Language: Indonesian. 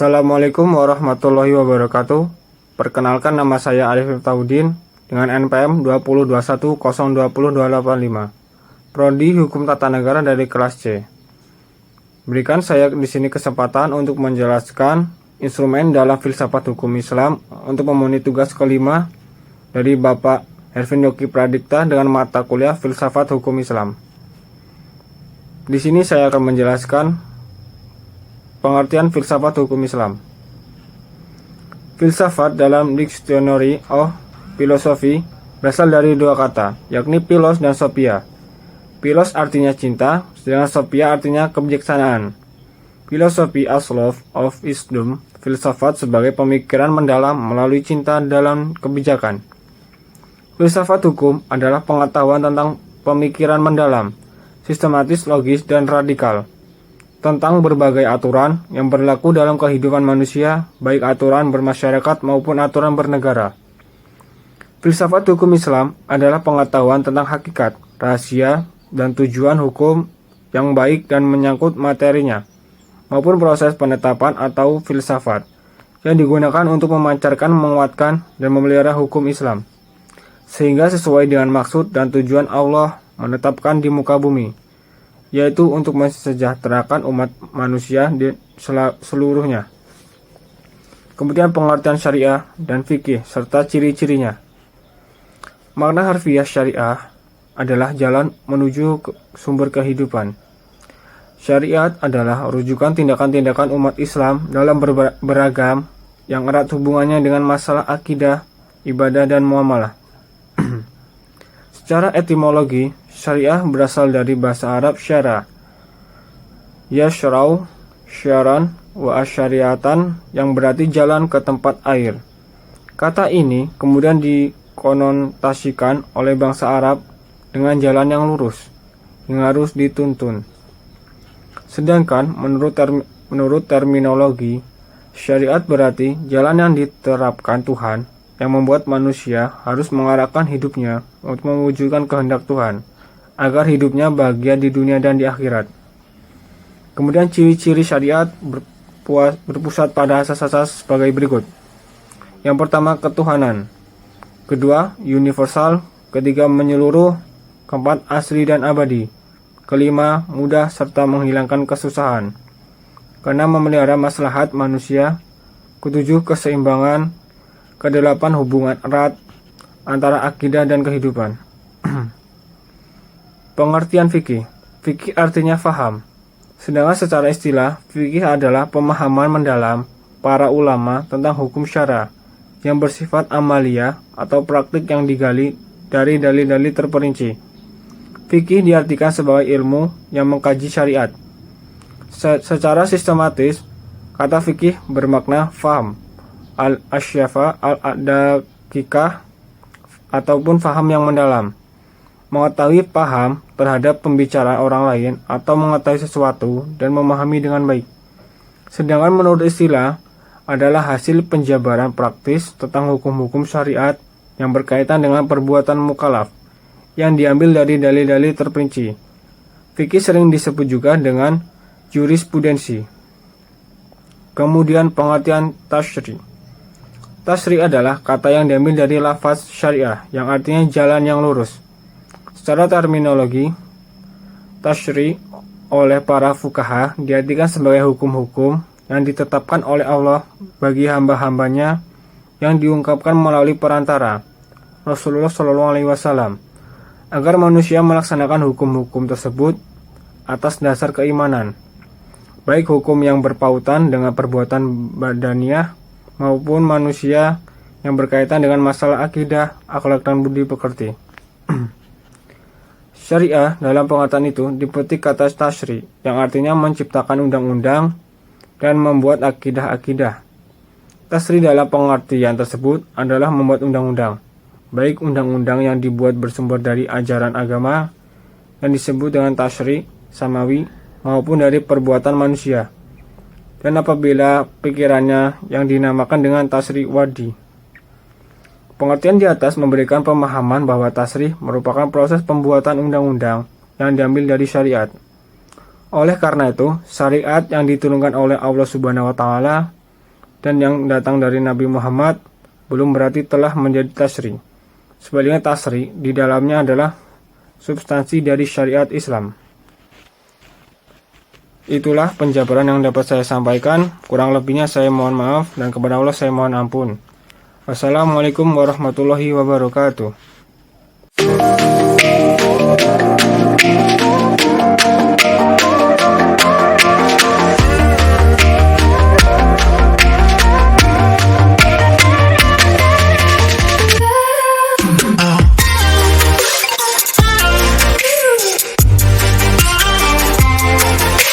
Assalamualaikum warahmatullahi wabarakatuh. Perkenalkan, nama saya Arif Miftahudin dengan NPM 2021020285. Prodi Hukum Tata Negara dari kelas C. Berikan saya di sini kesempatan untuk menjelaskan instrumen dalam filsafat hukum Islam untuk memenuhi tugas kelima dari Bapak Hervin Yogi Pradikta dengan mata kuliah Filsafat Hukum Islam. Di sini saya akan menjelaskan pengertian filsafat hukum Islam. Filsafat dalam Dictionary of Philosophy berasal dari dua kata, yakni philos dan sophia. Philos artinya cinta, sedangkan sophia artinya kebijaksanaan. Philosophy as love of wisdom, filsafat sebagai pemikiran mendalam melalui cinta dalam kebijakan. Filsafat hukum adalah pengetahuan tentang pemikiran mendalam, sistematis, logis, dan radikal tentang berbagai aturan yang berlaku dalam kehidupan manusia, baik aturan bermasyarakat maupun aturan bernegara. Filsafat hukum Islam adalah pengetahuan tentang hakikat, rahasia, dan tujuan hukum yang baik dan menyangkut materinya, maupun proses penetapan atau filsafat yang digunakan untuk memancarkan, menguatkan, dan memelihara hukum Islam, sehingga sesuai dengan maksud dan tujuan Allah menetapkan di muka bumi, yaitu untuk mensejahterakan umat manusia di seluruhnya. Kemudian pengertian syariah dan fikih serta ciri-cirinya. Makna harfiah syariah adalah jalan menuju sumber kehidupan. Syariat adalah rujukan tindakan-tindakan umat Islam dalam beragam yang erat hubungannya dengan masalah akidah, ibadah, dan muamalah. Secara etimologi, syariah berasal dari bahasa Arab syara, yashrau, syaran, wa asyariatan, yang berarti jalan ke tempat air. Kata ini kemudian dikonotasikan oleh bangsa Arab dengan jalan yang lurus, yang harus dituntun. Sedangkan menurut terminologi, syariat berarti jalan yang diterapkan Tuhan, yang membuat manusia harus mengarahkan hidupnya untuk mewujudkan kehendak Tuhan, agar hidupnya bahagia di dunia dan di akhirat. Kemudian ciri-ciri syariat berpusat pada asas-asas sebagai berikut. Yang pertama, ketuhanan. Kedua, universal. Ketiga, menyeluruh. Keempat, asli dan abadi. Kelima, mudah serta menghilangkan kesusahan. Keenam, memelihara maslahat manusia. Ketujuh, keseimbangan. Kedelapan, hubungan erat antara akidah dan kehidupan. Pengertian fikih. Fikih artinya faham. Sedangkan secara istilah, fikih adalah pemahaman mendalam para ulama tentang hukum syara yang bersifat amalia atau praktik yang digali dari dalil-dalil terperinci. Fikih diartikan sebagai ilmu yang mengkaji syariat. Secara sistematis, kata fikih bermakna faham, al-asyafa, al-adakikah, ataupun faham yang mendalam. Mengetahui paham terhadap pembicaraan orang lain atau mengetahui sesuatu dan memahami dengan baik. Sedangkan menurut istilah adalah hasil penjabaran praktis tentang hukum-hukum syariat yang berkaitan dengan perbuatan mukallaf yang diambil dari dalil-dalil terperinci. Fikih sering disebut juga dengan jurisprudensi. Kemudian pengertian tasyri. Tasyri adalah kata yang diambil dari lafaz syariah yang artinya jalan yang lurus. Secara terminologi, tasyri oleh para fuqaha diartikan sebagai hukum-hukum yang ditetapkan oleh Allah bagi hamba-hambanya yang diungkapkan melalui perantara Rasulullah SAW agar manusia melaksanakan hukum-hukum tersebut atas dasar keimanan, baik hukum yang berpautan dengan perbuatan badaniah maupun manusia yang berkaitan dengan masalah akidah, akhlak, dan budi pekerti. Syariah dalam pengertian itu dipetik kata tasyri yang artinya menciptakan undang-undang dan membuat akidah-akidah. Tasyri dalam pengertian tersebut adalah membuat undang-undang, baik undang-undang yang dibuat bersumber dari ajaran agama yang disebut dengan tasyri samawi maupun dari perbuatan manusia, dan apabila pikirannya yang dinamakan dengan tasyri wadi. Pengertian di atas memberikan pemahaman bahwa tasyri merupakan proses pembuatan undang-undang yang diambil dari syariat. Oleh karena itu, syariat yang diturunkan oleh Allah Subhanahu wa taala dan yang datang dari Nabi Muhammad belum berarti telah menjadi tasri. Sebaliknya tasri di dalamnya adalah substansi dari syariat Islam. Itulah penjabaran yang dapat saya sampaikan. Kurang lebihnya saya mohon maaf dan kepada Allah saya mohon ampun. Wassalamualaikum warahmatullahi wabarakatuh.